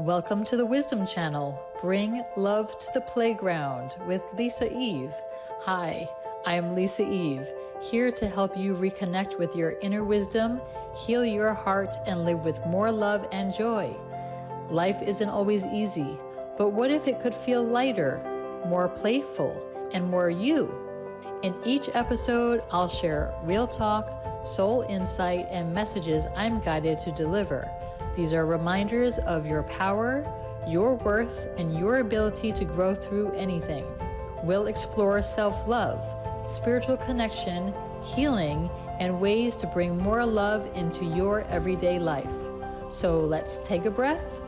Welcome to the Wisdom Channel. Bring love to the playground with Lisa Eve. Hi, I am Lisa Eve, here to help you reconnect with your inner wisdom, heal your heart, and live with more love and joy. Life isn't always easy, but what if it could feel lighter, more playful, and more you? In each episode, I'll share real talk, soul insight, and messages I'm guided to deliver. These are reminders of your power, your worth, and your ability to grow through anything. We'll explore self-love, spiritual connection, healing, and ways to bring more love into your everyday life. So let's take a breath,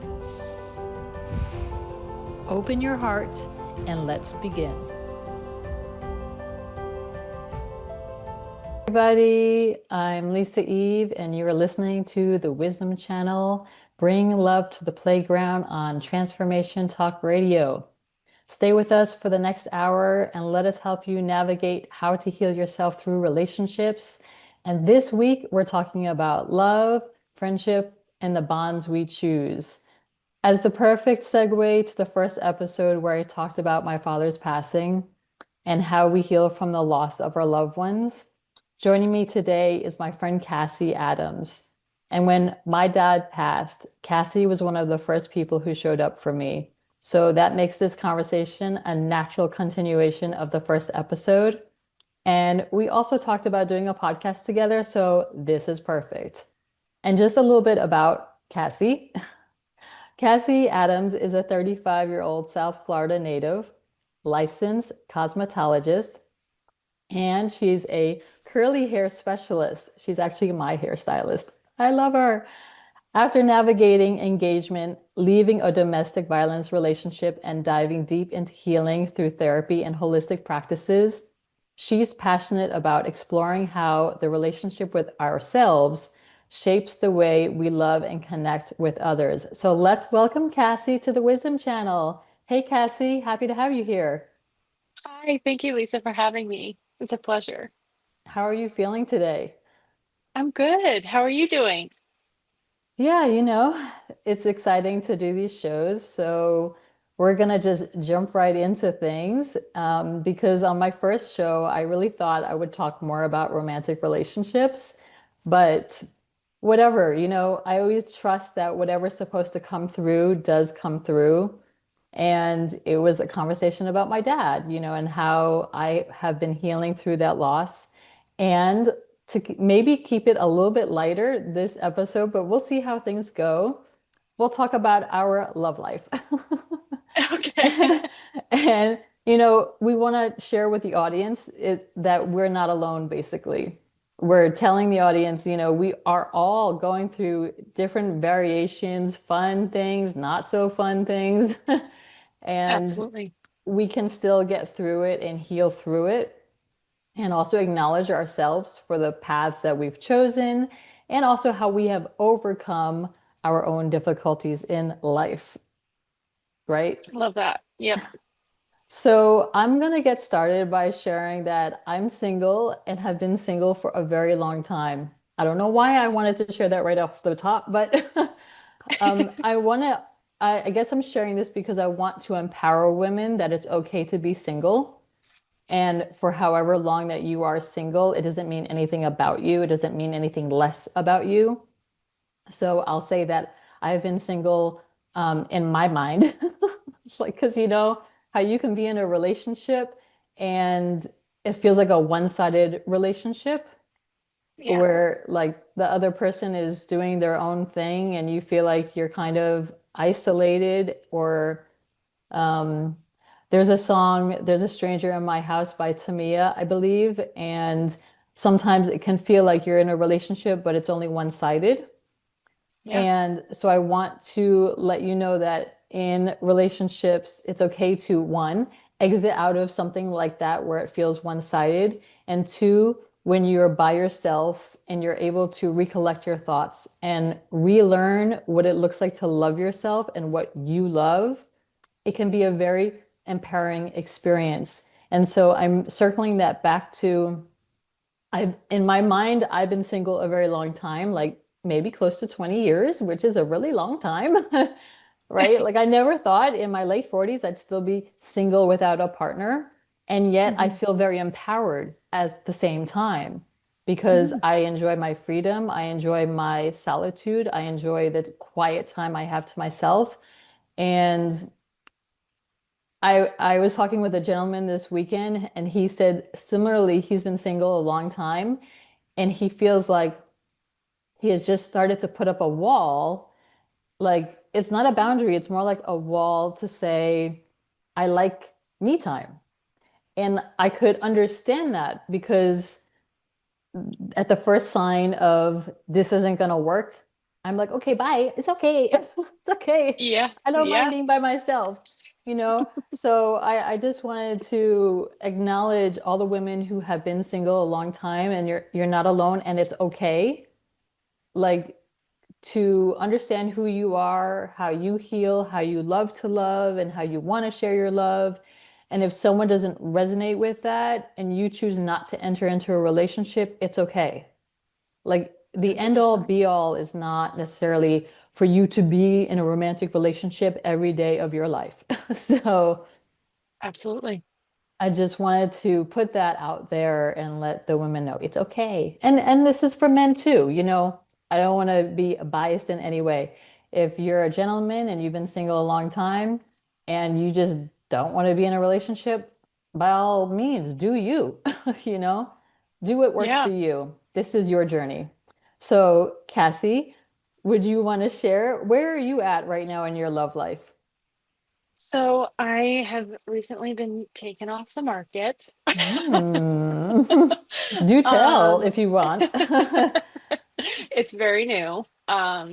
open your heart, and let's begin. Everybody, I'm Lisa Eve, and you are listening to the Wisdom Channel, Bring Love to the Playground on Transformation Talk Radio. Stay with us for the next hour and let us help you navigate how to heal yourself through relationships. And this week, we're talking about love, friendship, and the bonds we choose. As the perfect segue to the first episode where I talked about my father's passing and how we heal from the loss of our loved ones, joining me today is my friend Cassie Adams. And when my dad passed, Cassie was one of the first people who showed up for me. So that makes this conversation a natural continuation of the first episode. And we also talked about doing a podcast together, so this is perfect. And just a little bit about Cassie. Cassie Adams is a 35-year-old South Florida native, licensed cosmetologist, and she's a curly hair specialist. She's actually my hairstylist. I love her. After navigating engagement, leaving a domestic violence relationship, and diving deep into healing through therapy and holistic practices, she's passionate about exploring how the relationship with ourselves shapes the way we love and connect with others. So let's welcome Cassie to the Wisdom Channel. Hey, Cassie, happy to have you here. Hi, thank you, Lisa, for having me. It's a pleasure. How are you feeling today? I'm good. How are you doing? Yeah, it's exciting to do these shows. So we're going to just jump right into things because on my first show, I really thought I would talk more about romantic relationships. But whatever, I always trust that whatever's supposed to come through does come through. And it was a conversation about my dad, and how I have been healing through that loss. And to maybe keep it a little bit lighter this episode, but we'll see how things go. We'll talk about our love life. Okay. And, we want to share with the audience that we're not alone, basically. We're telling the audience, we are all going through different variations, fun things, not so fun things. And Absolutely. we can still get through it and heal through it, and also acknowledge ourselves for the paths that we've chosen, and also how we have overcome our own difficulties in life, right? Love that. Yep. So I'm going to get started by sharing that I'm single and have been single for a very long time. I don't know why I wanted to share that right off the top, but I guess I'm sharing this because I want to empower women that it's okay to be single. And for however long that you are single, it doesn't mean anything about you. It doesn't mean anything less about you. So I'll say that I've been single in my mind. It's like, because how you can be in a relationship and it feels like a one-sided relationship Yeah. where like the other person is doing their own thing and you feel like you're kind of isolated. Or um, there's a song, There's a Stranger in My House by Tamia, I believe. And sometimes it can feel like you're in a relationship, but it's only one-sided. Yeah. And so I want to let you know that in relationships, it's okay to, one, exit out of something like that where it feels one-sided. And two, when you're by yourself and you're able to recollect your thoughts and relearn what it looks like to love yourself and what you love, it can be a very empowering experience. And so I'm circling that back to in my mind, I've been single a very long time, like maybe close to 20 years, which is a really long time. right? Like I never thought in my late 40s I'd still be single without a partner. And yet I Mhm. feel very empowered at the same time because Mm. I enjoy my freedom. I enjoy my solitude. I enjoy the quiet time I have to myself. And I was talking with a gentleman this weekend, and he said similarly, he's been single a long time, and he feels like he has just started to put up a wall. Like it's not a boundary, it's more like a wall to say, I like me time. And I could understand that because at the first sign of this isn't gonna work, I'm like, okay, bye. It's okay. It's okay. Yeah, I don't mind yeah, being by myself, you know? So I just wanted to acknowledge all the women who have been single a long time and you're not alone and it's okay. Like to understand who you are, how you heal, how you love to love, and how you want to share your love. And if someone doesn't resonate with that and you choose not to enter into a relationship, it's okay. Like the end all 100%. be all is not necessarily for you to be in a romantic relationship every day of your life. So Absolutely. I just wanted to put that out there and let the women know it's okay. And this is for men too, you know. I don't want to be biased in any way. If you're a gentleman and you've been single a long time and you just don't want to be in a relationship, by all means, do you, you know? Do what works for Yeah. you. This is your journey. So, Cassie, would you want to share where are you at right now in your love life? So I have recently been taken off the market. Hmm. Do tell Um, if you want. it's very new.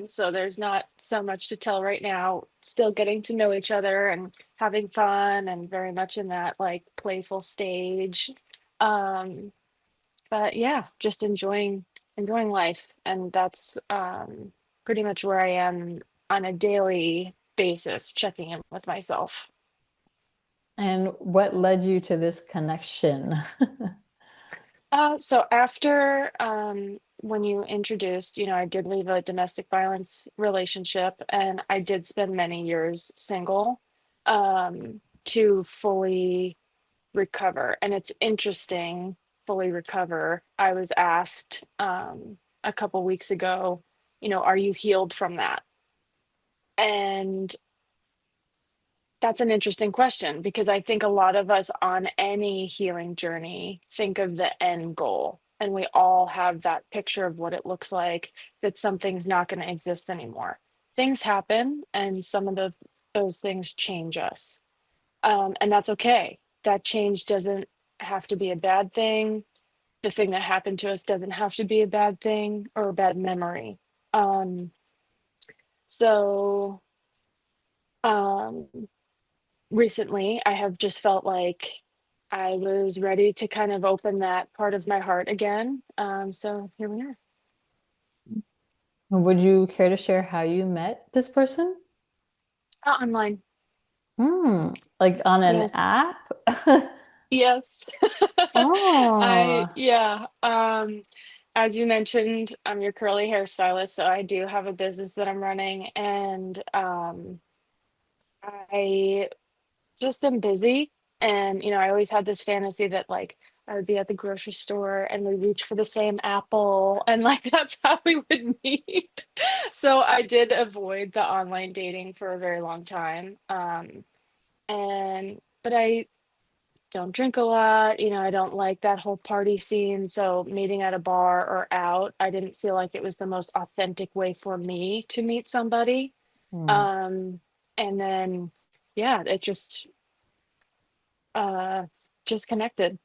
So there's not so much to tell right now. Still getting to know each other and having fun and very much in that like playful stage. Um, but yeah, just enjoying life. And that's pretty much where I am on a daily basis, checking in with myself. And what led you to this connection? So after when you introduced, I did leave a domestic violence relationship and I did spend many years single to fully recover. And it's interesting, fully recover. I was asked a couple weeks ago, are you healed from that? And that's an interesting question because I think a lot of us on any healing journey think of the end goal. And we all have that picture of what it looks like that something's not going to exist anymore. Things happen, and some of those things change us. And that's okay. That change doesn't have to be a bad thing. The thing that happened to us doesn't have to be a bad thing or a bad memory. Um, so, um, recently I have just felt like I was ready to kind of open that part of my heart again. So here we are. Would you care to share how you met this person? Online. Hmm, like on an Yes. app? Yes. Oh, Yeah. As you mentioned, I'm your curly hair stylist, so I do have a business that I'm running, and I just am busy. And, I always had this fantasy that like I would be at the grocery store and we reach for the same apple and like that's how we would meet. So I did avoid the online dating for a very long time. And but I don't drink a lot, I don't like that whole party scene. So meeting at a bar or out, I didn't feel like it was the most authentic way for me to meet somebody. hmm. Um, and then yeah, it uh just connected.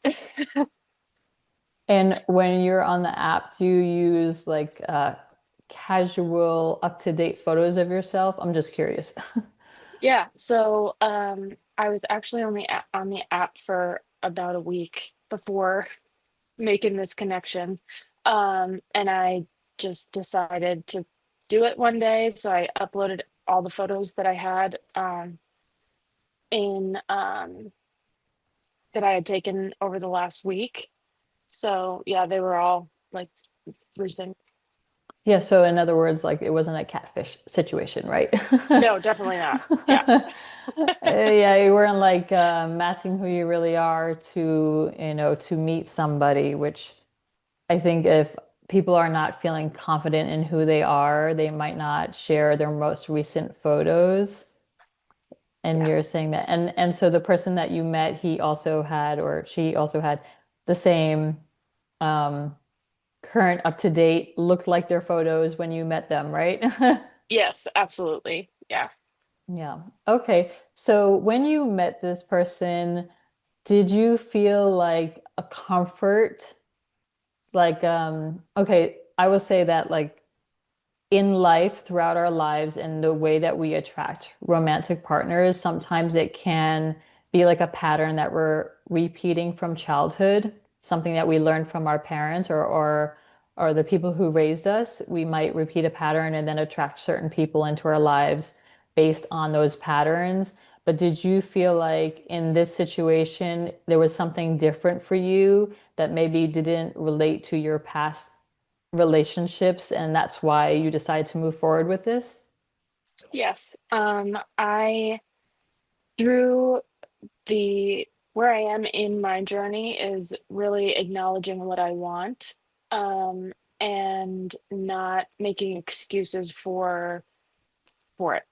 And when you're on the app, do you use like casual, up-to-date photos of yourself? I'm just curious. Yeah, so I was actually on the app for about a week before making this connection. And I just decided to do it one day, so I uploaded all the photos that I had in that I had taken over the last week. So yeah, they were all like recent. Yeah, so in other words, like it wasn't a catfish situation, right? No, definitely not. Yeah. Yeah, you weren't like masking who you really are to, to meet somebody, which I think if people are not feeling confident in who they are, they might not share their most recent photos. And Yeah. you're saying that. And so the person that you met, he also had or she also had the same um current up to date looked like their photos when you met them, right? Yes, absolutely. Yeah. Yeah. Okay. So when you met this person, did you feel like a comfort? Like, okay, I will say that like in life, throughout our lives, and the way that we attract romantic partners, sometimes it can be like a pattern that we're repeating from childhood, something that we learned from our parents or the people who raised us. We might repeat a pattern and then attract certain people into our lives based on those patterns. But did you feel like in this situation there was something different for you that maybe didn't relate to your past relationships, and that's why you decided to move forward with this? Yes. I through the where I am in my journey is really acknowledging what I want, um, and not making excuses for it.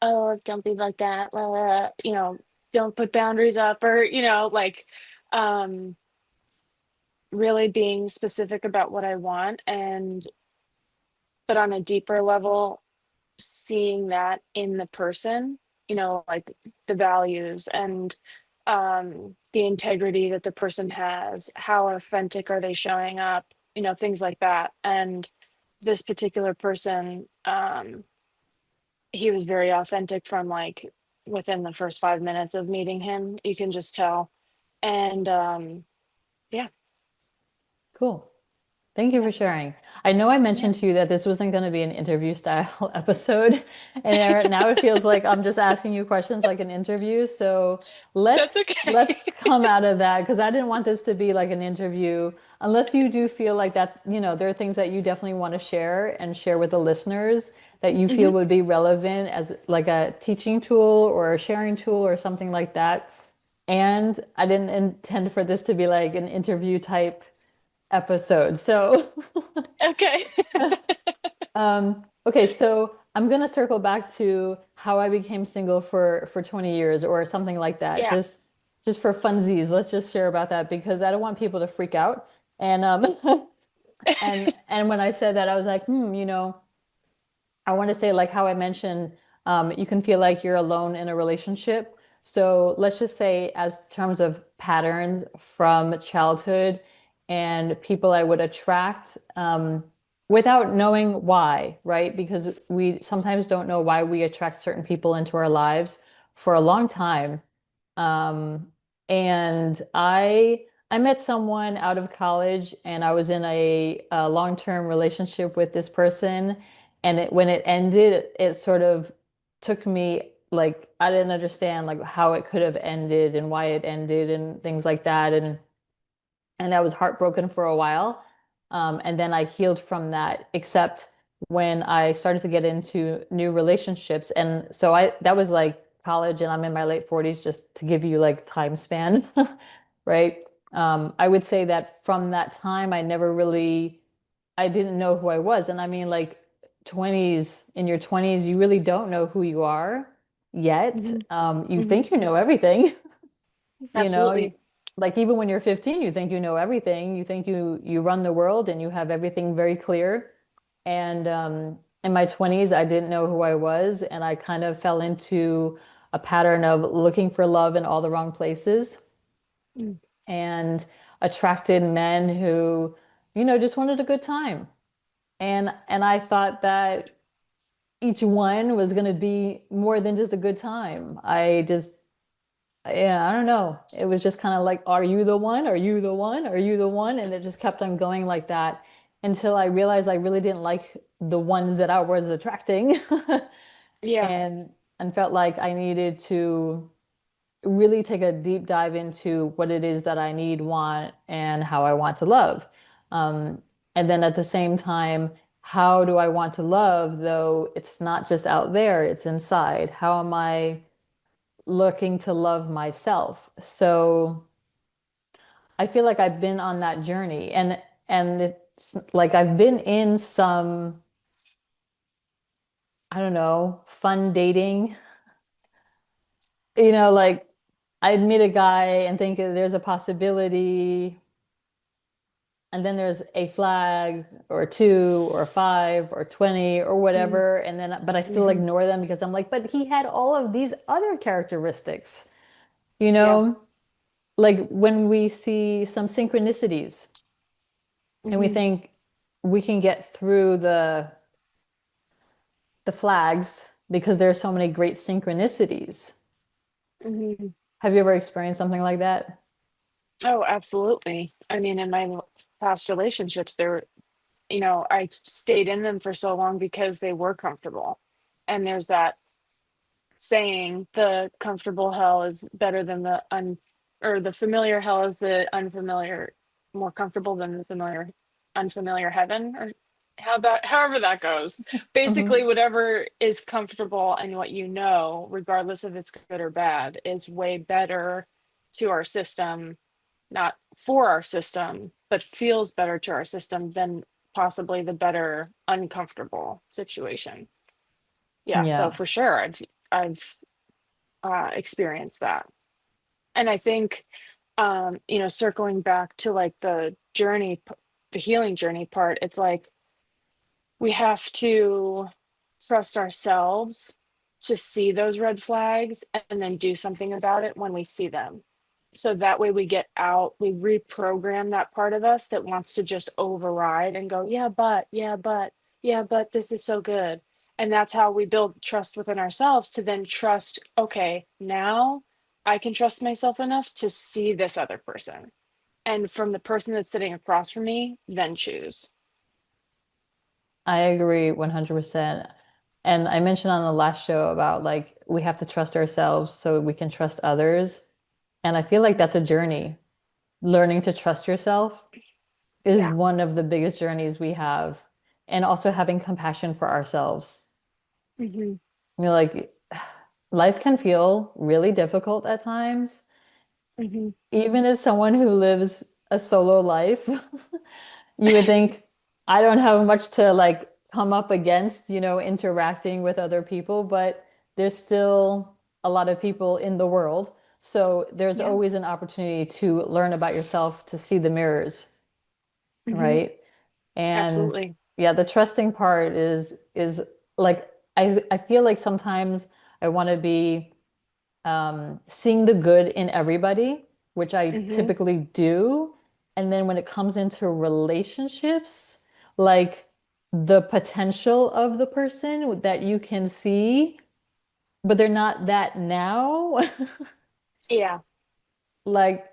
Oh, don't be like that. Blah, blah, blah," don't put boundaries up or, like um really being specific about what I want and but on a deeper level seeing that in the person, like the values and the integrity that the person has, how authentic are they showing up, things like that. And this particular person, he was very authentic from like within the first 5 minutes of meeting him. You can just tell. And yeah, Cool. Thank you yeah, for sharing. I know I yeah, mentioned to you that this wasn't going to be an interview style episode, and now it feels like I'm just asking you questions like an interview. So that's let's okay. come out of that because I didn't want this to be like an interview unless you do feel like that's, there are things that you definitely want to share and share with the listeners that you feel Hmm. would be relevant as like a teaching tool or a sharing tool or something like that. And I didn't intend for this to be like an interview type episode. So, Okay. okay, so I'm gonna circle back to how I became single for 20 years or something like that. Yeah. Just for funsies, let's just share about that because I don't want people to freak out. And and when I said that, I was like, I want to say, like how I mentioned, you can feel like you're alone in a relationship. So let's just say, as terms of patterns from childhood and people I would attract without knowing why, right? Because we sometimes don't know why we attract certain people into our lives for a long time. Um, and I met someone out of college, and I was in a long-term relationship with this person. And when it ended, it sort of took me like I didn't understand like how it could have ended and why it ended and things like that. And I was heartbroken for a while. And then I healed from that, except when I started to get into new relationships. And so that was like college, and I'm in my late 40s, just to give you like time span, right? I would say that from that time, I didn't know who I was. And I mean, like 20s, in your 20s, you really don't know who you are yet. Hmm. You Hmm. think you know everything. You know, Absolutely. like even when you're 15, you think you know everything. You think you run the world and you have everything very clear. And in my 20s, I didn't know who I was, and I kind of fell into a pattern of looking for love in all the wrong places Mm. and attracted men who, just wanted a good time. And I thought that each one was going to be more than just a good time. Yeah, I don't know. It was just kind of like, are you the one? Are you the one? Are you the one? And it just kept on going like that until I realized I really didn't like the ones that I was attracting Yeah. and and felt like I needed to really take a deep dive into what it is that I need, want, and how I want to love. Um, and then at the same time, how do I want to love, though it's not just out there, it's inside? How am I looking to love myself? So I feel like I've been on that journey, and it's like I've been in some, I don't know, fun dating. Like I'd meet a guy and think there's a possibility, and then there's a flag or two or five or 20 or whatever, and then but I still Mm-hmm. ignore them because I'm like, but he had all of these other characteristics, you Yeah. know? Like when we see some synchronicities and we Mm-hmm. think we can get through the flags because there are so many great synchronicities. Mm-hmm. Have you ever experienced something like that? Oh, absolutely. I mean, in my past relationships, I stayed in them for so long because they were comfortable. And there's that saying, the comfortable hell is better than or the familiar hell is the unfamiliar, more comfortable than the unfamiliar heaven, or however that goes. Hmm. Basically, whatever is comfortable and what regardless if it's good or bad, is way better to our system, not for our system, but feels better to our system than possibly the better uncomfortable situation. Yeah, so Yeah, for sure, I've experienced that. And I think, circling back to like the healing journey part, it's like we have to trust ourselves to see those red flags and then do something about it when we see them. So that way we reprogram that part of us that wants to just override and go, yeah, but this is so good. And that's how we build trust within ourselves, to then trust, okay, now I can trust myself enough to see this other person. And from the person that's sitting across from me, then choose. I agree 100%. And I mentioned on the last show about like we have to trust ourselves so we can trust others. And I feel like that's a journey. Learning to trust yourself is Yeah. one of the biggest journeys we have. And also having compassion for ourselves. Hmm. Like life can feel really difficult at times, Hmm. even as someone who lives a solo life. You would think I don't have much to like come up against, interacting with other people, but there's still a lot of people in the world. So there's Yeah. always an opportunity to learn about yourself, to see the mirrors, Hmm. right? And Absolutely. yeah, the trusting part is like I feel like sometimes I want to be seeing the good in everybody, which I Hmm. typically do. And then when it comes into relationships, like the potential of the person that you can see, but they're not that now, Yeah. like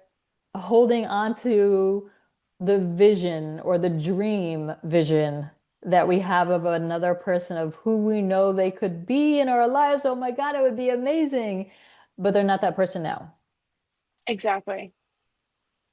holding on to the vision or the dream vision that we have of another person of who we know they could be in our lives. Oh my God, it would be amazing. But they're not that person now. Exactly.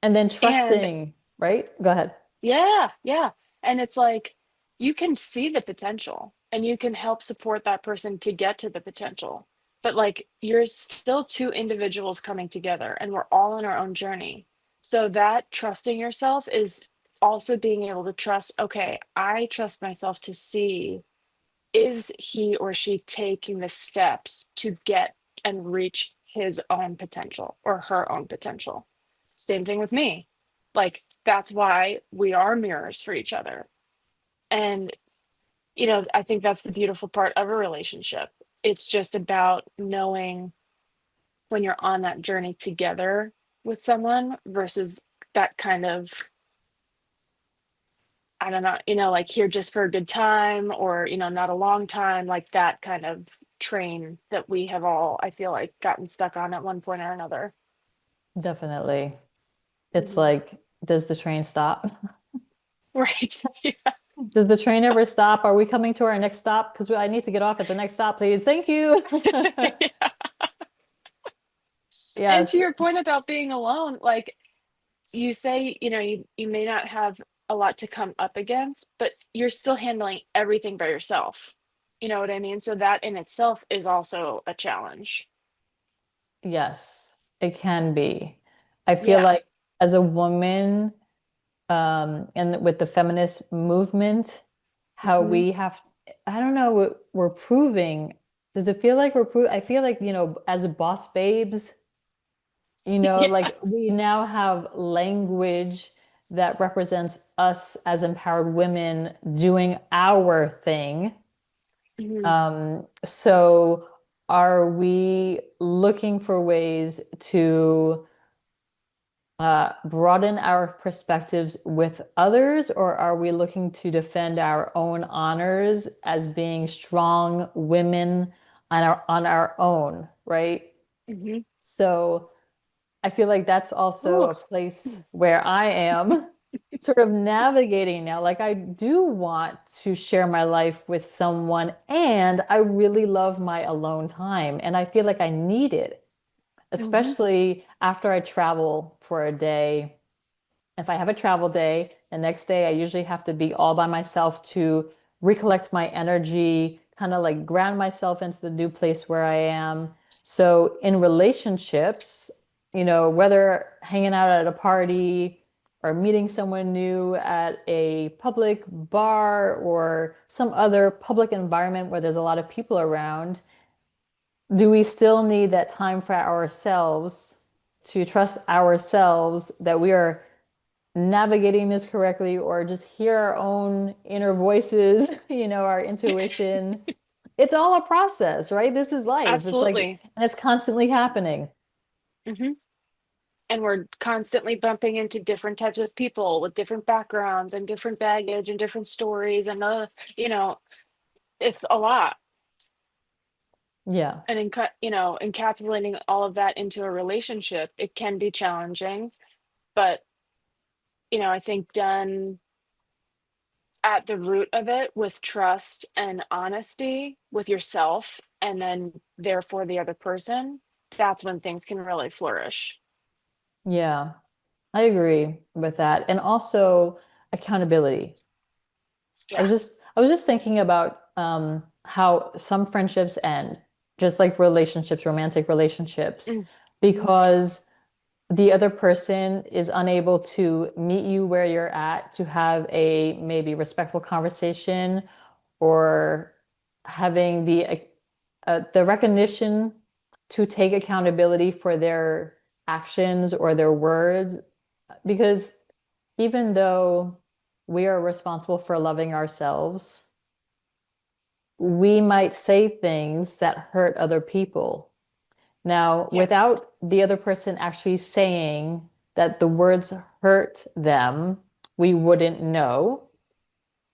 And then And trusting, right? Go ahead. yeah, yeah. And it's like you can see the potential and you can help support that person to get to the potential. But like you're still two individuals coming together and we're all on our own journey. So that trusting yourself is also being able to trust, okay, I trust myself to see, is he or she taking the steps to get and reach his own potential or her own potential? Same thing with me. Like, that's why we are mirrors for each other. And, I think that's the beautiful part of a relationship. It's just about knowing when you're on that journey together with someone versus that kind of, I don't know, like here just for a good time, or, not a long time, like that kind of train that we have all, I feel like, gotten stuck on at one point or another. Definitely. It's Mhm. like, does the train stop? Right. Does the train ever stop? Are we coming to our next stop? Because I need to get off at the next stop, please. Thank you. Yeah. And to Yes. your point about being alone, like you say, you may not have a lot to come up against, but you're still handling everything by yourself. You know what I mean? So that in itself is also a challenge. Yes, it can be. I feel Yeah. like as a woman, and with the feminist movement, how Hmm. we have, I don't know, we're proving. Does it feel like we're proving? I feel like, as boss babes, Yeah. like we now have language that represents us as empowered women doing our thing. Hmm. So are we looking for ways to broaden our perspectives with others, or are we looking to defend our own honors as being strong women on our own, right? Hmm. So I feel like that's also Ooh. a place where I am sort of navigating now. Like I do want to share my life with someone, and I really love my alone time, and I feel like I need it, Hmm. especially after I travel for a day. If I have a travel day, the next day I usually have to be all by myself to recollect my energy, kind of like ground myself into the new place where I am. So in relationships, whether hanging out at a party or meeting someone new at a public bar or some other public environment where there's a lot of people around, do we still need that time for ourselves to trust ourselves that we are navigating this correctly, or just hear our own inner voices, our intuition? It's all a process, right? This is life. It's like, Absolutely. and it's constantly happening. Hmm. And we're constantly bumping into different types of people with different backgrounds and different baggage and different stories and you know, it's a lot. Yeah. And encapsulating all of that into a relationship, it can be challenging, but I think done at the root of it with trust and honesty with yourself and then therefore the other person, that's when things can really flourish. Yeah. I agree with that. And also accountability. I Yeah. was just I was just thinking about how some friendships end, just like relationships, romantic relationships, Mm-hmm. because the other person is unable to meet you where you're at to have a maybe respectful conversation, or having the recognition to take accountability for their actions or their words. Because even though we are responsible for loving ourselves, we might say things that hurt other people. Now, Yeah. without the other person actually saying that the words hurt them, we wouldn't know,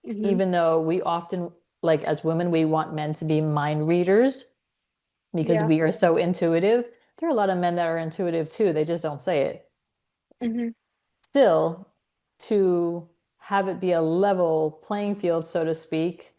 Hmm. even though we often, like as women, we want men to be mind readers because Yeah. we are so intuitive. There are a lot of men that are intuitive too, they just don't say it. Hmm. Still, to have it be a level playing field, so to speak,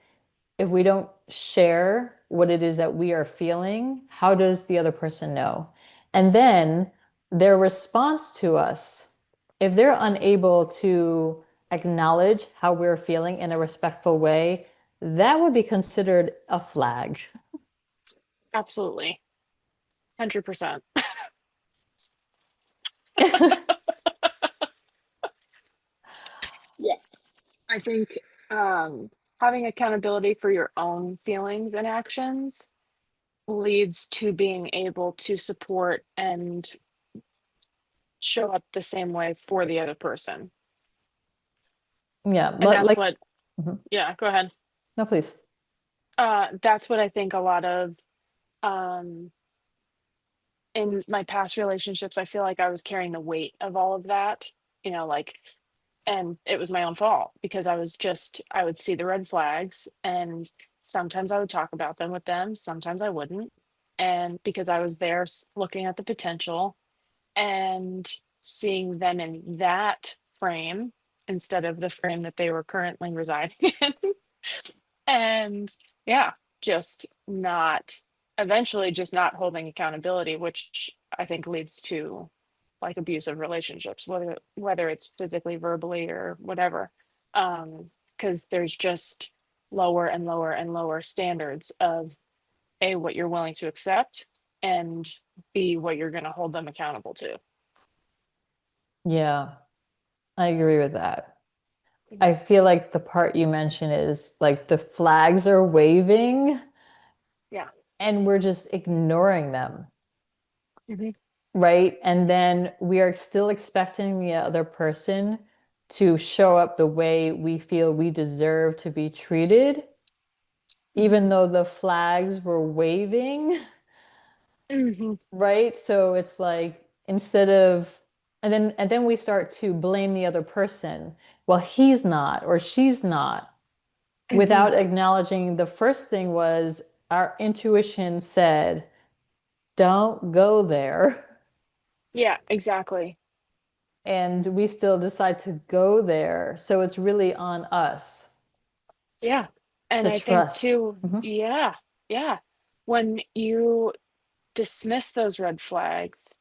if we don't share what it is that we are feeling, how does the other person know? And then their response to us, if they're unable to acknowledge how we're feeling in a respectful way, that would be considered a flag. Absolutely. 100%. Yeah. I think um, having accountability for your own feelings and actions leads to being able to support and show up the same way for the other person. Yeah, And but that's like, what, mhm. yeah, go ahead. No, please. That's what I think a lot of um, in my past relationships, I feel like I was carrying the weight of all of that, like, and it was my own fault because I would see the red flags and sometimes I would talk about them with them, sometimes I wouldn't. And because I was there looking at the potential and seeing them in that frame instead of the frame that they were currently residing in. And yeah, just not eventually just not holding accountability, which I think leads to like abusive relationships, whether it's physically, verbally, or whatever. Because there's just lower and lower and lower standards of A, what you're willing to accept, and B, what you're going to hold them accountable to. Yeah, I agree with that. Mhm. I feel like the part you mentioned is like the flags are waving Yeah. and we're just ignoring them, Hmm. right? And then we are still expecting the other person to show up the way we feel we deserve to be treated, even Hmm. though the flags were waving, Hmm. right? So it's like instead of and then we start to blame the other person. Well, he's not or she's not, Hmm. without acknowledging the first thing was our intuition said, don't go there. Yeah, exactly. And we still decide to go there. So it's really on us Yeah. And to I think trust. too, Mhm. yeah, yeah. When you dismiss those red flags,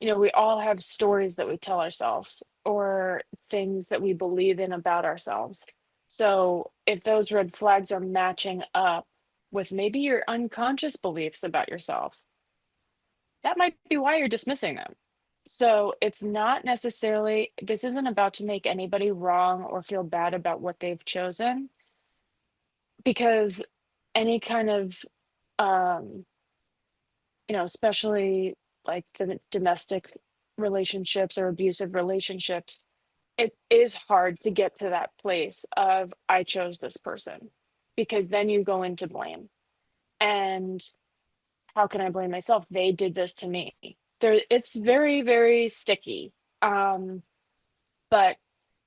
we all have stories that we tell ourselves or things that we believe in about ourselves. So if those red flags are matching up with maybe your unconscious beliefs about yourself, that might be why you're dismissing them. So it's not necessarily, this isn't about to make anybody wrong or feel bad about what they've chosen, because any kind of, um, especially like the domestic relationships or abusive relationships, it is hard to get to that place of I chose this person, because then you go into blame. And how can I blame myself? They did this to me. It's very, very sticky. Um, but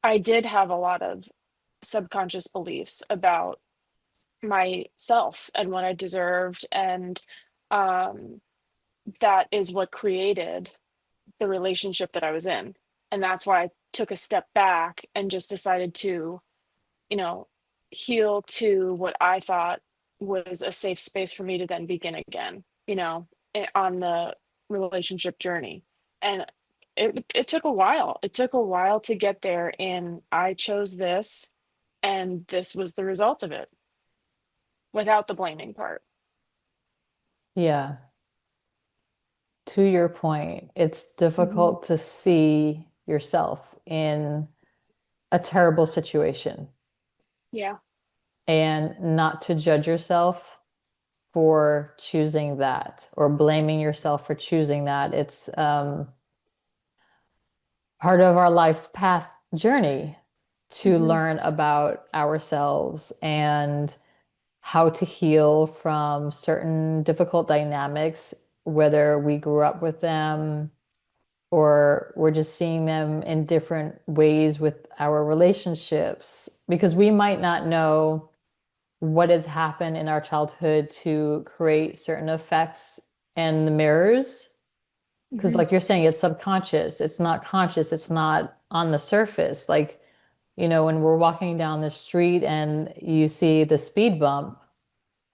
I did have a lot of subconscious beliefs about myself and what I deserved. And um, that is what created the relationship that I was in. And that's why I took a step back and just decided to, you know, heal to what I thought was a safe space for me to then begin again, on the relationship journey. And it took a while. It took a while to get there. And I chose this, and this was the result of it without the blaming part. Yeah. To your point, it's Hmm. difficult to see yourself in a terrible situation Yeah. and not to judge yourself for choosing that or blaming yourself for choosing that. It's part of our life path journey to Hmm. learn about ourselves and how to heal from certain difficult dynamics, whether we grew up with them or we're just seeing them in different ways with our relationships, because we might not know what has happened in our childhood to create certain effects and the mirrors. Because, Hmm. like you're saying, it's subconscious, it's not conscious, it's not on the surface. Like, when we're walking down the street and you see the speed bump, Hmm.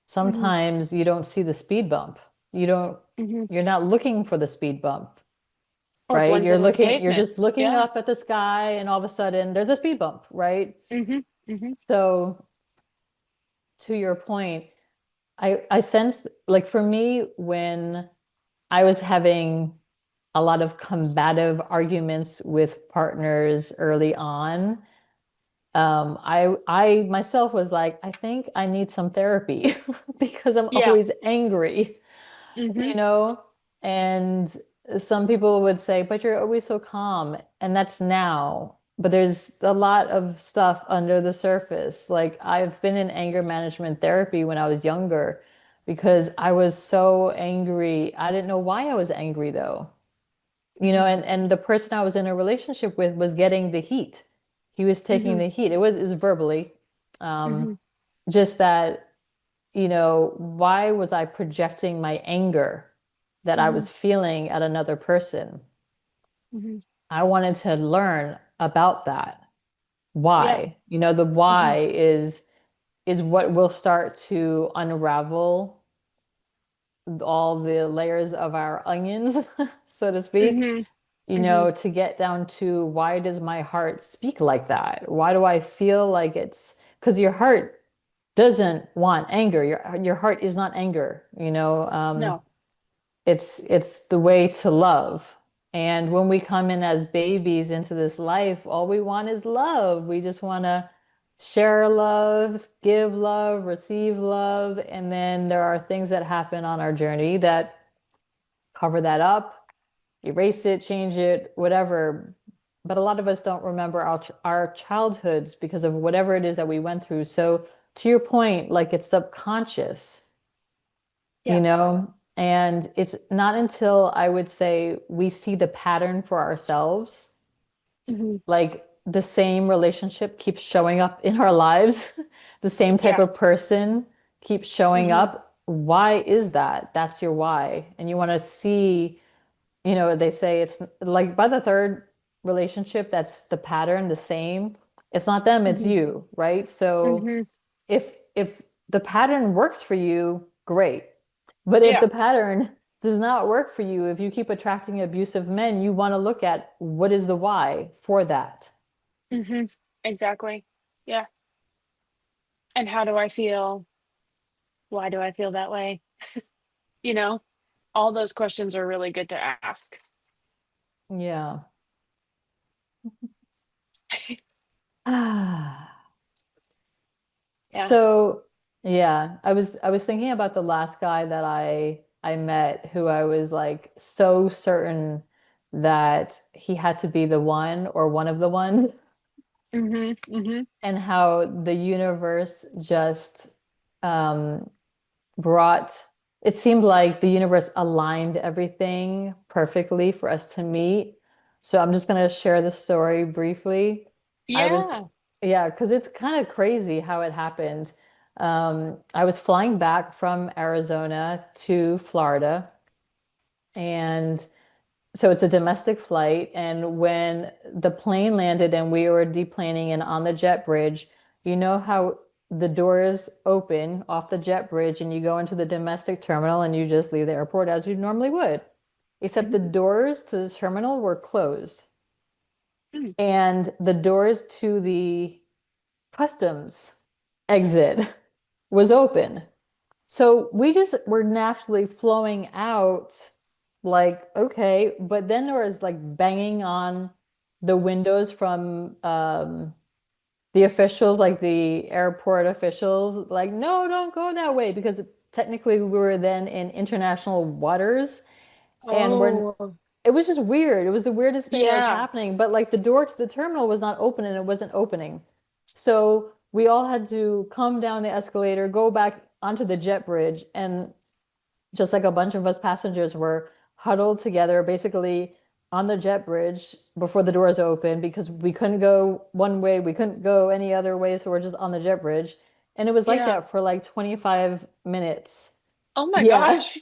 sometimes you don't see the speed bump. You don't, Hmm. you're not looking for the speed bump, Or it right? blends You're in with the looking, you're pavement. just looking Yeah. up at the sky and all of a sudden there's a speed bump, right? Hmm. Hmm. So to your point, I sense like for me, when I was having a lot of combative arguments with partners early on, I myself was like, I think I need some therapy because I'm Yeah. always angry, Hmm. you know? And some people would say, but you're always so calm. And that's now. But there's a lot of stuff under the surface. Like I've been in anger management therapy when I was younger because I was so angry. I didn't know why I was angry though. Hmm. And the person I was in a relationship with was getting the heat. He was taking Hmm. the heat. It was verbally. Um, Hmm. just that, why was I projecting my anger that I Hmm. was feeling at another person? Hmm. I wanted to learn about that. Yeah. Why? The Hmm. why is what will start to unravel all the layers of our onions, so to speak. Hmm. Hmm. to get down to why does my heart speak like that? Why do I feel like it's because your heart doesn't want anger. Your heart is not anger, No. it's the way to love. And when we come in as babies into this life, all we want is love. We just want to share love, receive love, and then there are things that happen on our journey that cover that up, erase it, change it, whatever. But a lot of us don't remember our childhoods because of whatever it is that we went through. So to your point, like it's subconscious, Yeah. and it's not until I would say we see the pattern for ourselves, Hmm. like the same relationship keeps showing up in our lives, the same type Yeah. of person keeps showing Hmm. up. Why is that? That's your why. And you want to see, they say it's like by the third relationship, that's the pattern, the same. It's not them, it's Hmm. you, right? So Hmm. if the pattern works for you, great. But if Yeah. the pattern does not work for you, if you keep attracting abusive men, you want to look at what is the why for that. Hmm. Exactly. Yeah. And how do I feel? Why do I feel that way? You know, all those questions are really good to ask. Yeah. Ah. Yeah. So, yeah, I was thinking about the last guy that I met who I was like so certain that he had to be the one or one of the ones, Hmm. Hmm. and how the universe just um brought it seemed like the universe aligned everything perfectly for us to meet. So I'm just going to share the story briefly. I was, Yeah. yeah, because it's kind of crazy how it happened. I was flying back from Arizona to Florida, and so it's a domestic flight, and when the plane landed and we were deplaning and on the jet bridge, you know how the doors open off the jet bridge and you go into the domestic terminal and you just leave the airport as you normally would. Except the Hmm. doors to the terminal were closed Hmm. and the doors to the customs exit was open. So we just were naturally flowing out, like, okay, but then there was like banging on the windows from the officials, like the airport officials, like, no, don't go that way, because technically we were then in international waters and Oh, it was just weird. It was the weirdest thing that was yeah. happening. But like the door to the terminal was not open and it wasn't opening. So we all had to come down the escalator, go back onto the jet bridge, and just like a bunch of us passengers were huddled together basically on the jet bridge before the doors open because we couldn't go one way, we couldn't go any other way, so we're just on the jet bridge. And it was like Yeah. that for like 25 minutes. Oh my Yeah. gosh.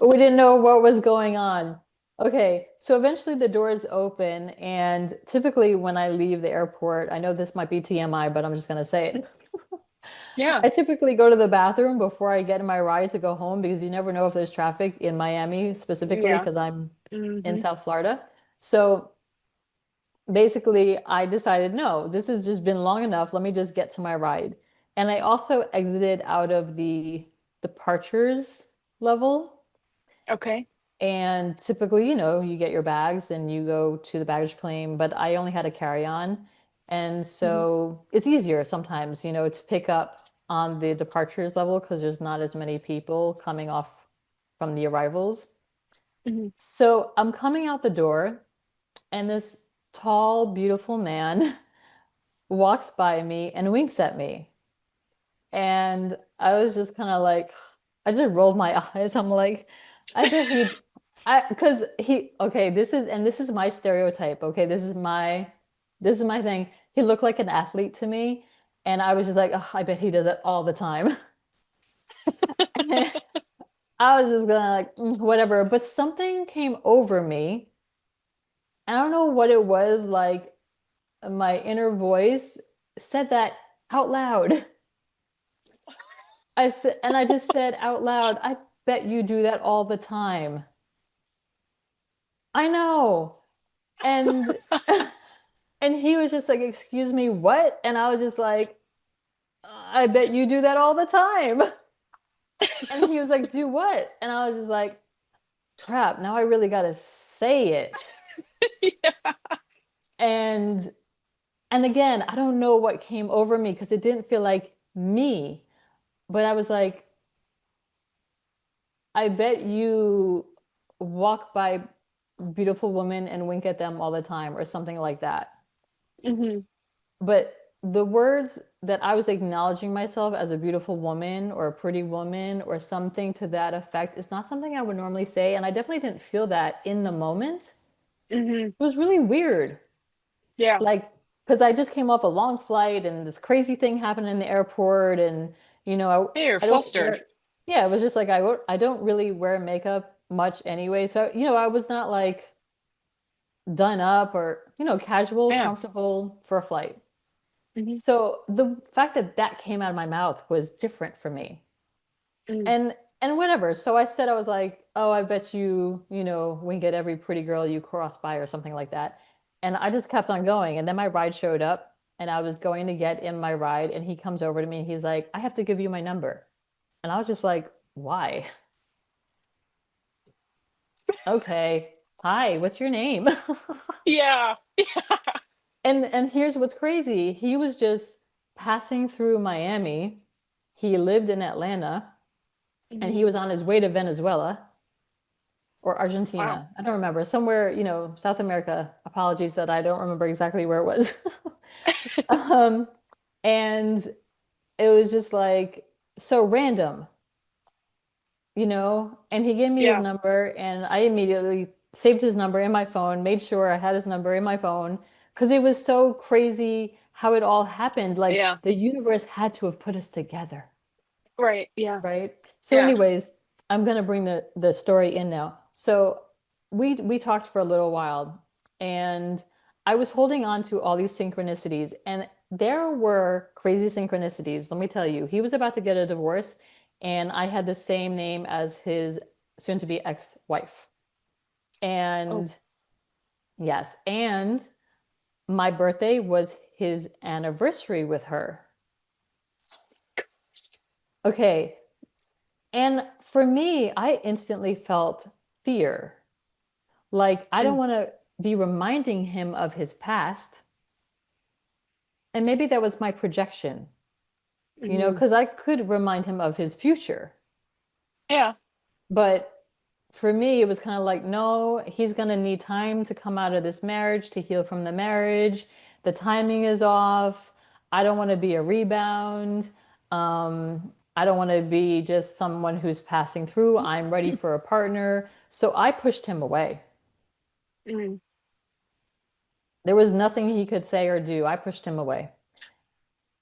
We didn't know what was going on. Okay, so eventually the doors open, and typically when I leave the airport, I know this might be TMI, but I'm just gonna say it. Yeah. I typically go to the bathroom before I get in my ride to go home because you never know if there's traffic in Miami specifically Yeah. because I'm in Hmm. South Florida. So basically, I decided, no, this has just been long enough. Let me just get to my ride. And I also exited out of the departures level. Okay. And typically, you get your bags and you go to the baggage claim, but I only had a carry-on. And Hmm. so it's easier sometimes, to pick up on the departures level because there's not as many people coming off from the arrivals. Hmm. So I'm coming out the door, and this tall, beautiful man walks by me and winks at me. And I was just kind of like, I just rolled my eyes. I'm like, I bet because okay, this is my stereotype. Okay, this is my thing. He looked like an athlete to me. And I was just like, "Ugh, I bet he does it all the time." I was just gonna like, whatever. But something came over me. I don't know what it was, like my inner voice said that out loud. I just said out loud, I bet you do that all the time. I know. And and he was just like, "Excuse me, what?" And I was just like, "I bet you do that all the time." And he was like, "Do what?" And I was just like, "Crap, now I really gotta say it." Yeah. And and again, I don't know what came over me because it didn't feel like me, but I was like, I bet you walk by beautiful women and wink at them all the time or something like that. Hmm. But the words that I was acknowledging myself as a beautiful woman or a pretty woman or something to that effect is not something I would normally say. And I definitely didn't feel that in the moment. Hmm. It was really weird. Yeah. Like, because I just came off a long flight and this crazy thing happened in the airport. And, Hey, you're I don't flustered. wear, yeah, it was just like I don't really wear makeup much anyway. So, I was not like done up or, casual, Yeah. comfortable for a flight. Hmm. So the fact that that came out of my mouth was different for me. Hmm. And whatever. So I said I was like, "Oh, I bet you, wink at every pretty girl you cross by or something like that." And I just kept on going. And then my ride showed up and I was going to get in my ride and he comes over to me and he's like, "I have to give you my number." And I was just like, "Why?" Okay. Hi, what's your name? Yeah. And here's what's crazy. He was just passing through Miami. He lived in Atlanta and he Hmm. was on his way to Venezuela or Wow. Argentina. I don't remember. Somewhere, South America. Apologies that I don't remember exactly where it was. Um, and it was just like so random, and he gave me his Yeah. number and I immediately saved his number in my phone, made sure I had his number in my phone because it was so crazy how it all happened. Like Yeah. the universe had to have put us together. Right. Yeah. Right. So, Yeah. anyways, I'm gonna bring the story in now. So we talked for a little while, and I was holding on to all these synchronicities, and there were crazy synchronicities. Let me tell you, he was about to get a divorce, and I had the same name as his soon-to-be ex-wife. Oh. And yes, and my birthday was his anniversary with her. Okay. And for me, I instantly felt fear. Like, I don't Mm. want to be reminding him of his past. And maybe that was my projection, Hmm. because I could remind him of his future. Yeah. But for me, it was kind of like, no, he's going to need time to come out of this marriage, to heal from the marriage. The timing is off. I don't want to be a rebound. I don't want to be just someone who's passing through. I'm ready for a partner. So I pushed him away. Mm. There was nothing he could say or do. I pushed him away.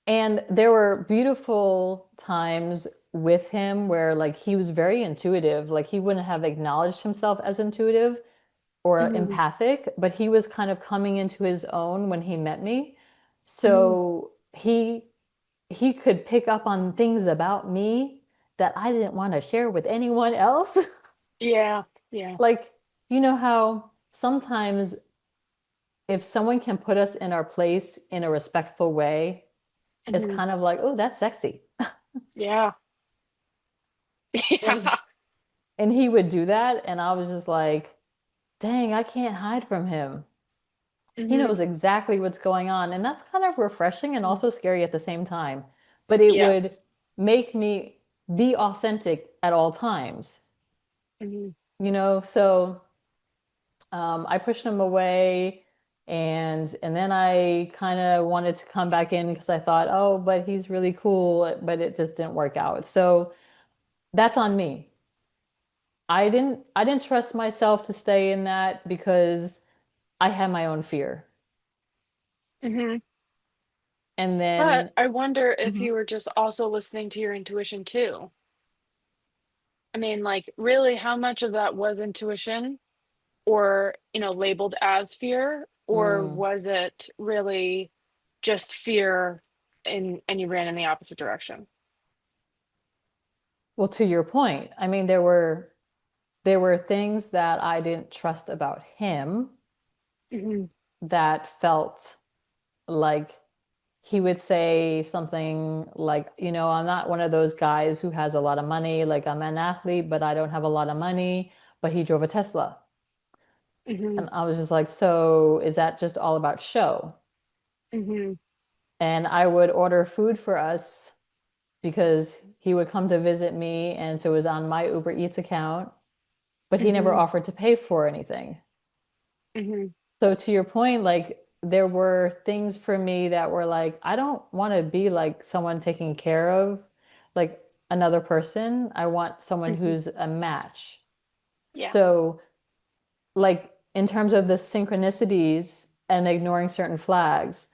And there were beautiful times with him where like he was very intuitive. Like he wouldn't have acknowledged himself as intuitive or Hmm. empathic, but he was kind of coming into his own when he met me. Hmm. So he could pick up on things about me that I didn't want to share with anyone else. Yeah. Yeah. Like, you know how sometimes if someone can put us in our place in a respectful way, it's Hmm. kind of like, oh, that's sexy. Yeah. Yeah. And and he would do that, and I was just like, dang, I can't hide from him. He Hmm. knows exactly what's going on, and that's kind of refreshing and also scary at the same time. But it would Yes. make me be authentic at all times, Hmm. So I pushed him away, and then I kind of wanted to come back in because I thought, oh, but he's really cool, but it just didn't work out. So that's on me. I didn't trust myself to stay in that because I had my own fear. Hmm. And But then I wonder if Mhm. you were just also listening to your intuition too. I mean, like, really, how much of that was intuition or, labeled as fear? Or Mm. was it really just fear and you ran in the opposite direction? Well, to your point, I mean, there were things that I didn't trust about him, Hmm. that felt like he would say something like, I'm not one of those guys who has a lot of money. Like, I'm an athlete, but I don't have a lot of money. But he drove a Tesla. Hmm. And I was just like, so is that just all about show? Hmm. And I would order food for us because he would come to visit me. And so it was on my Uber Eats account, but he never Hmm. offered to pay for anything. Hmm. So to your point, like there were things for me that were like, I don't want to be like someone taking care of like another person. I want someone Hmm. who's a match. Yeah. So like in terms of the synchronicities and ignoring certain flags,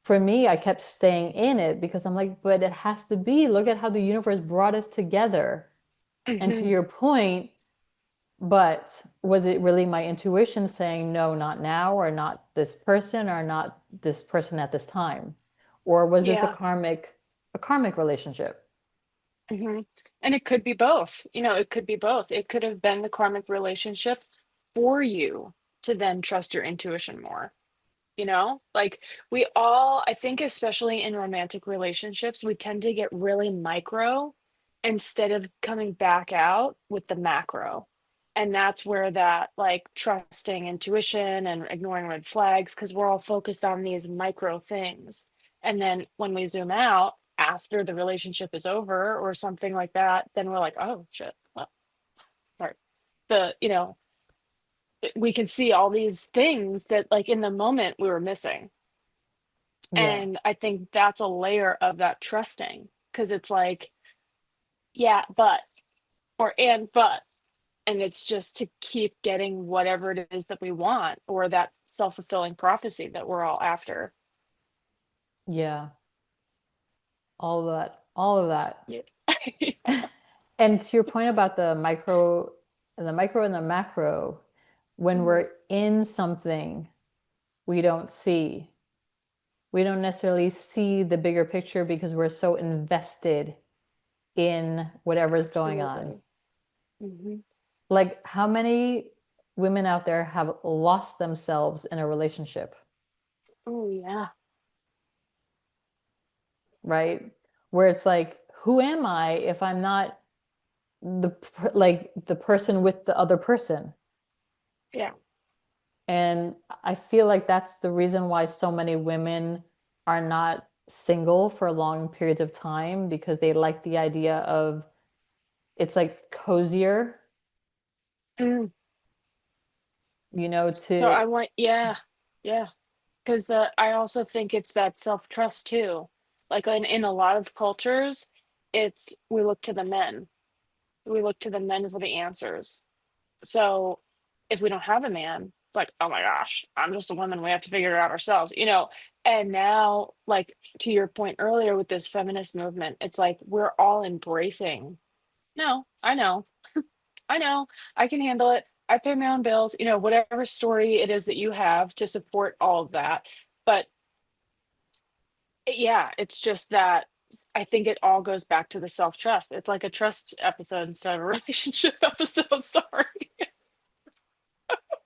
for me, I kept staying in it because I'm like, but it has to be. Look at how the universe brought us together. And to Hmm. your point, but was it really my intuition saying no, not now, or not this person, or not this person at this time? Or was this Yeah. a karmic relationship? Hmm. And it could be both. It could be both. It could have been the karmic relationship for you to then trust your intuition more. Like we all, I think, especially in romantic relationships, we tend to get really micro instead of coming back out with the macro. And that's where that like trusting intuition and ignoring red flags, because we're all focused on these micro things. And then when we zoom out after the relationship is over or something like that, then we're like, oh shit, well, sorry. The we can see all these things that like in the moment we were missing. Yeah. And I think that's a layer of that trusting because it's like, yeah, but, or and but, and it's just to keep getting whatever it is that we want or that self-fulfilling prophecy that we're all after. Yeah. All of that. All of that. Yeah. And to your point about the micro and the macro, when Mhm. we're in something, we don't see. We don't necessarily see the bigger picture because we're so invested in whatever's going on. Absolutely. Hmm. Like, how many women out there have lost themselves in a relationship, Oh, yeah. right? Where it's like, who am I if I'm not like the person with the other person? Yeah. And I feel like that's the reason why so many women are not single for long periods of time because they like the idea of it's like cozier, Mm. So to I want, yeah, yeah. Because I also think it's that self-trust too. Like in a lot of cultures, it's we look to the men. We look to the men for the answers. So if we don't have a man, it's like, oh my gosh, I'm just a woman. We have to figure it out ourselves. And now, like to your point earlier with this feminist movement, it's like we're all embracing. No, I know, I can handle it. I pay my own bills, whatever story it is that you have to support all of that. But yeah, it's just that I think it all goes back to the self-trust. It's like a trust episode instead of a relationship episode. Sorry.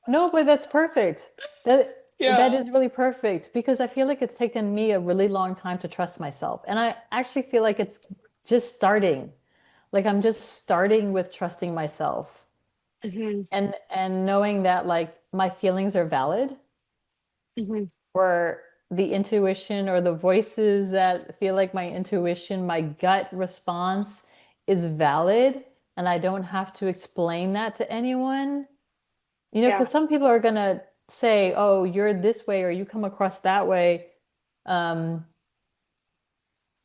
no, but that's perfect. That Yeah. is really perfect because I feel like it's taken me a really long time to trust myself. And I actually feel like it's just starting. Like I'm just starting with trusting myself Hmm. and knowing that like my feelings are valid, Hmm. or the intuition or the voices that feel like my intuition, my gut response is valid, and I don't have to explain that to anyone. Yeah. Because some people are gonna say, "Oh, you're this way," or "You come across that way," um,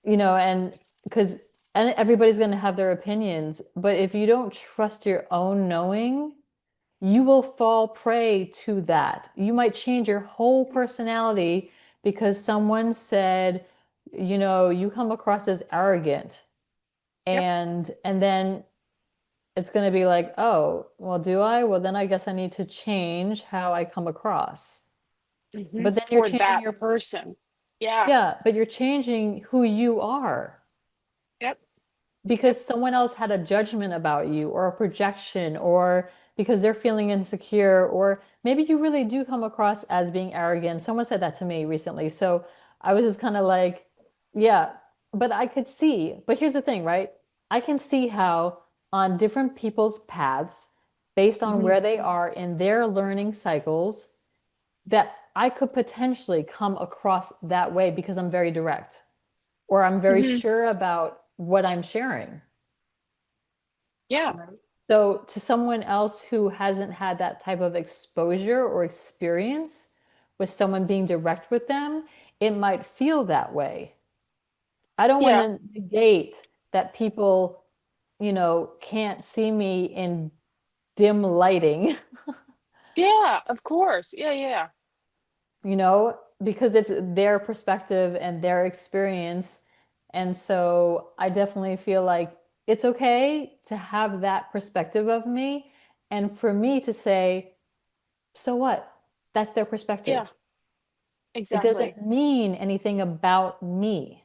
and because and everybody's gonna have their opinions. But if you don't trust your own knowing, you will fall prey to that. You might change your whole personality because someone said, you come across as arrogant. Yep. And then it's going to be like, oh, well, do I? Well, then I guess I need to change how I come across. But then you're For changing that your, person. Yeah. yeah, but you're changing who you are Yep. Yep. because someone else had a judgment about you or a projection or because they're feeling insecure or maybe you really do come across as being arrogant. Someone said that to me recently. So I was just kind of like, yeah, but I could see. But here's the thing, right? I can see how on different people's paths, based on Hmm. where they are in their learning cycles, that I could potentially come across that way because I'm very direct or I'm very Hmm. sure about what I'm sharing. Yeah. Right. So, to someone else who hasn't had that type of exposure or experience with someone being direct with them, it might feel that way. I don't want Yeah. to negate that people, can't see me in dim lighting, Yeah, of course. Yeah, yeah. because it's their perspective and their experience. And so I definitely feel like it's okay to have that perspective of me and for me to say, so what? That's their Yeah, perspective. It exactly. doesn't mean anything about me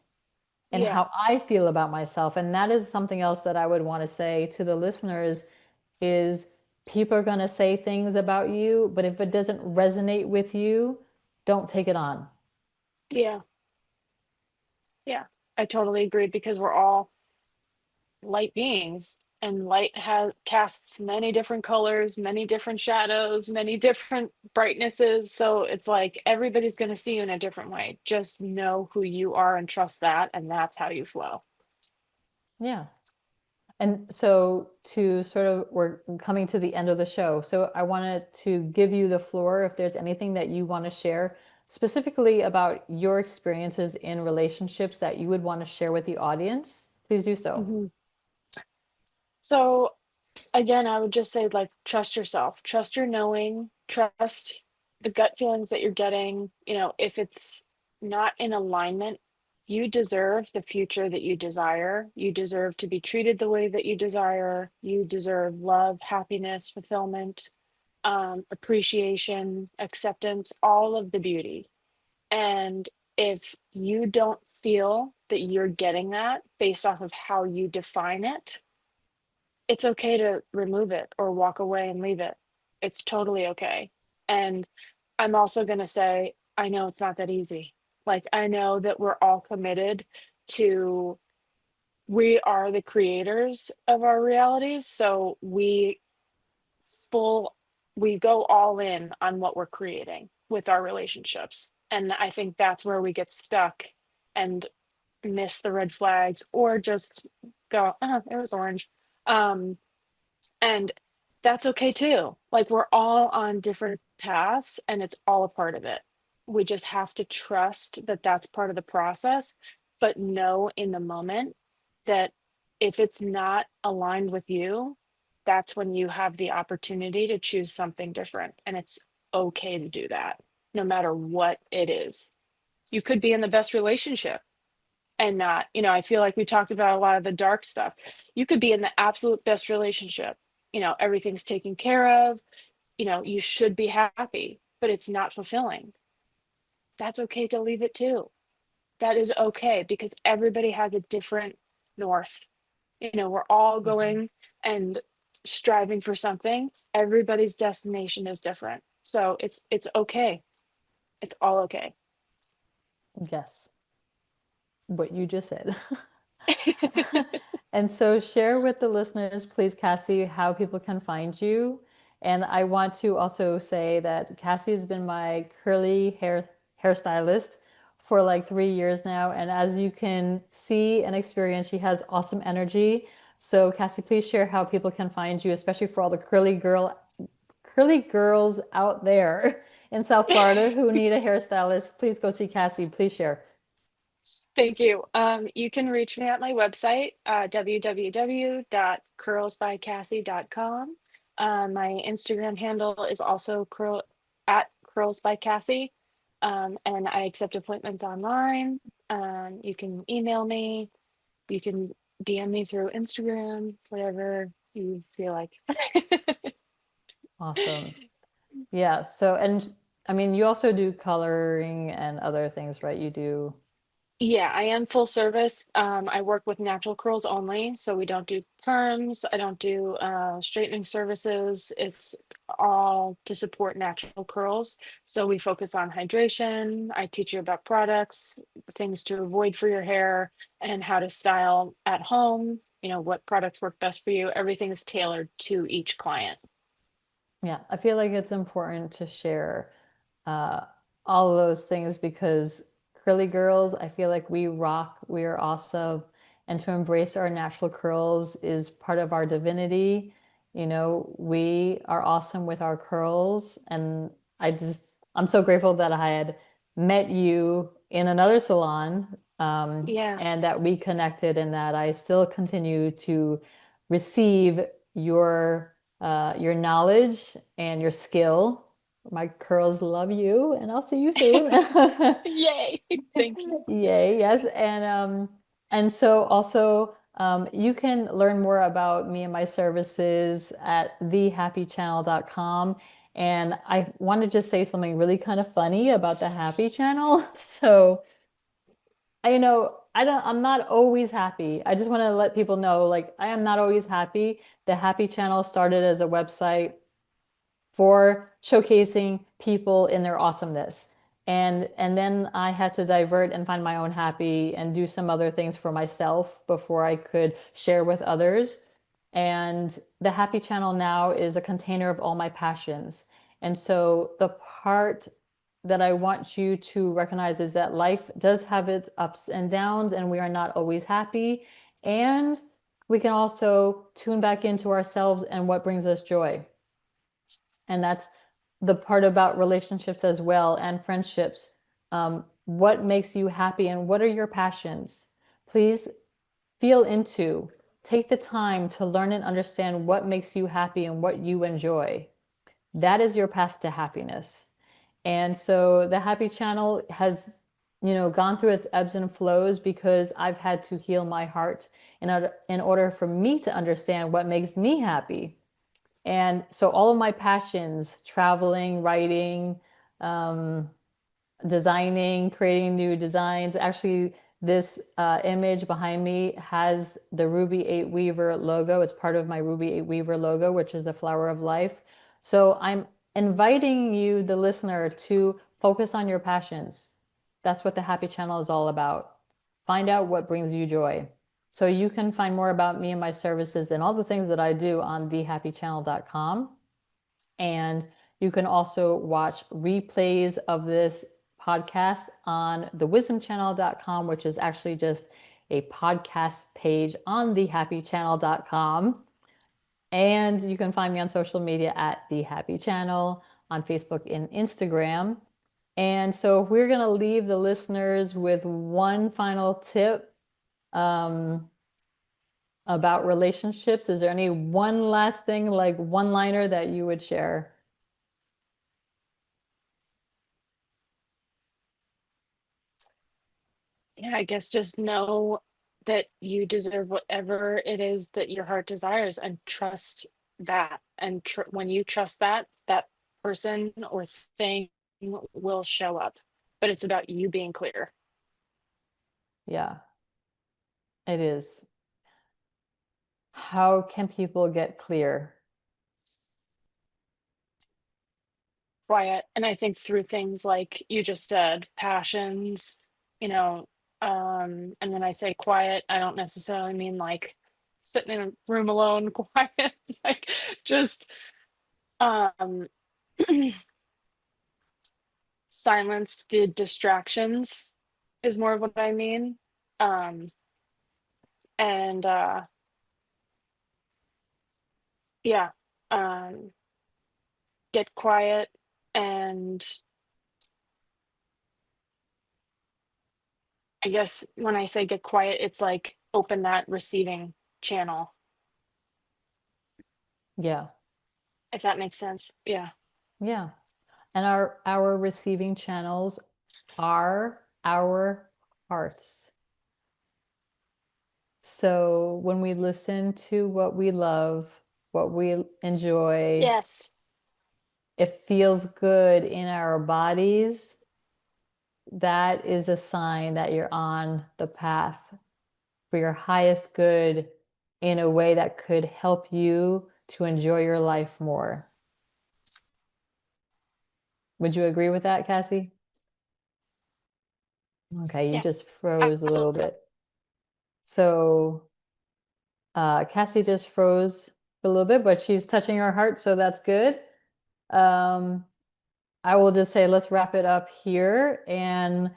and Yeah. how I feel about myself. And that is something else that I would want to say to the listeners is people are going to say things about you, but if it doesn't resonate with you, don't take it on. Yeah. Yeah. I totally agree because we're all light beings and light has casts many different colors, many different shadows, many different brightnesses. So it's like everybody's going to see you in a different way. Just know who you are and trust that, and that's how you flow. Yeah. And so to sort of, we're coming to the end of the show. So I wanted to give you the floor if there's anything that you want to share specifically about your experiences in relationships that you would want to share with the audience, please do so. Mhm. So again, I would just say, like, trust yourself, trust your knowing, trust the gut feelings that you're getting. If it's not in alignment, you deserve the future that you desire. You deserve to be treated the way that you desire. You deserve love, happiness, fulfillment, appreciation, acceptance, all of the beauty. And if you don't feel that you're getting that based off of how you define it, it's okay to remove it or walk away and leave it. It's totally okay. And I'm also going to say, I know it's not that easy. Like, I know that we're all committed to, we are the creators of our realities. So full, we go all in on what we're creating with our relationships. And I think that's where we get stuck and miss the red flags or just go, oh, it was orange. Um, and that's okay too. Like, we're all on different paths and it's all a part of it. We just have to trust that that's part of the process, but know in the moment that if it's not aligned with you, that's when you have the opportunity to choose something different. And it's okay to do that, no matter what it is. You could be in the best relationship and not, I feel like we talked about a lot of the dark stuff. You could be in the absolute best relationship, everything's taken care of, you should be happy, but it's not fulfilling. That's okay to leave it too. That is okay because everybody has a different north. We're all Mhm. going and striving for something. Everybody's destination is different. So it's okay. It's all okay. Yes, what you just said. And so share with the listeners, please, Cassie, how people can find you. And I want to also say that Cassie has been my curly hairstylist for like 3 years now. And as you can see and experience, she has awesome energy. So Cassie, please share how people can find you, especially for all the curly girls out there in South Florida who need a hairstylist. Please go see Cassie. Please share. Thank you. You can reach me at my website, www.curlsbycassie.com. My Instagram handle is also at curls by Cassie. And I accept appointments online. You can email me. You can DM me through Instagram, whatever you feel like. Awesome. Yeah. So, and I mean, you also do coloring and other things, right? You do. Yeah, I am full service. I work with natural curls only, so we don't do perms. I don't do straightening services. It's all to support natural curls. So we focus on hydration. I teach you about products, things to avoid for your hair, and how to style at home. You know, what products work best for you. Everything is tailored to each client. Yeah, I feel like it's important to share uh, all of those things because curly girls, I feel like we rock, we are awesome, and to embrace our natural curls is part of our divinity. You know, we are awesome with our curls, and I'm so grateful that I had met you in another salon, Yeah. and that we connected, and that I still continue to receive your knowledge and your skill. My curls love you, and I'll see you soon. Yay. Thank you. Yay, yes. And so also you can learn more about me and my services at thehappychannel.com. And I want to just say something really kind of funny about the Happy Channel. So I'm not always happy. I just want to let people know, like, I am not always happy. The Happy Channel started as a website for showcasing people in their awesomeness. And then I had to divert and find my own happy and do some other things for myself before I could share with others. And the Happy Channel now is a container of all my passions. And so the part that I want you to recognize is that life does have its ups and downs, and we are not always happy. And we can also tune back into ourselves and what brings us joy. And that's the part about relationships as well and friendships. What makes you happy and what are your passions? Please feel into, take the time to learn and understand what makes you happy and what you enjoy. That is your path to happiness. And so the Happy Channel has, gone through its ebbs and flows because I've had to heal my heart in order for me to understand what makes me happy. And so all of my passions, traveling, writing, um, designing, creating new designs. Actually, this image behind me has the Ruby 8 Weaver logo. It's part of my Ruby 8 Weaver logo, which is a flower of life. So I'm inviting you, the listener, to focus on your passions. That's what the Happy Channel is all about. Find out what brings you joy. So you can find more about me and my services and all the things that I do on thehappychannel.com. And you can also watch replays of this podcast on thewisdomchannel.com, which is actually just a podcast page on thehappychannel.com. And you can find me on social media at The Happy Channel on Facebook and Instagram. And so we're going to leave the listeners with one final tip um, about relationships. Is there any one last thing, like one liner that you would share? Yeah, I guess just know that you deserve whatever it is that your heart desires and trust that. And when you trust that, that person or thing will show up. But it's about you being clear. Yeah, it is. How can people get clear? Quiet. And I think through things like you just said, passions, you know, and when I say quiet, I don't necessarily mean like sitting in a room alone, quiet, like just um silence the distractions is more of what I mean. Um, and yeah, um, get quiet. And I guess when I say get quiet, it's like open that receiving channel, Yeah, if that makes sense. Yeah. yeah. And our receiving channels are our hearts. So when we listen to what we love, what we enjoy, Yes. it feels good in our bodies. that is a sign that you're on the path for your highest good in a way that could help you to enjoy your life more. Would you agree with that, Cassie? Okay, you Yeah, just froze a little absolutely. bit. So Cassie just froze a little bit, but she's touching her heart, so that's good. Um, I will just say let's wrap it up here, and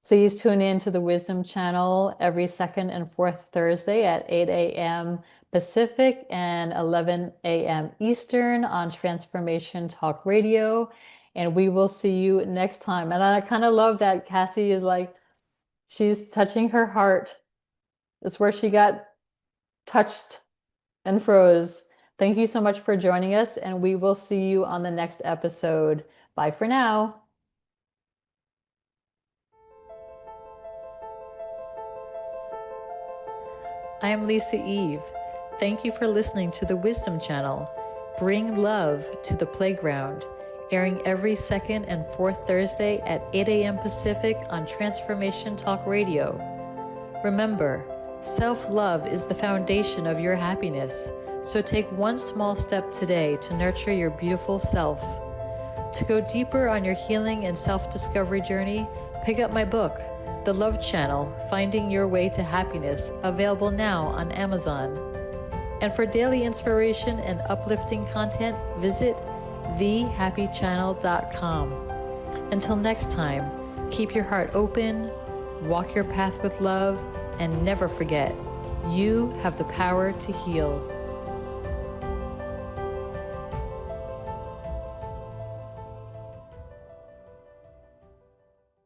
please tune in to the Wisdom Channel every second and fourth Thursday at 8 a.m. Pacific and 11 a.m. Eastern on Transformation Talk Radio. And we will see you next time. And I kind of love that Cassie is like, she's touching her heart. It's where she got touched and froze. Thank you so much for joining us, and we will see you on the next episode. Bye for now. I am Lisa Eve. Thank you for listening to the Wisdom Channel. Bring love to the playground, airing every second and fourth Thursday at 8 a.m. Pacific on Transformation Talk Radio. Remember, self-love is the foundation of your happiness, so take one small step today to nurture your beautiful self. To go deeper on your healing and self-discovery journey, pick up my book, The Love Channel, Finding Your Way to Happiness, available now on Amazon. And for daily inspiration and uplifting content, visit thehappychannel.com. Until next time, keep your heart open, walk your path with love, and never forget, you have the power to heal.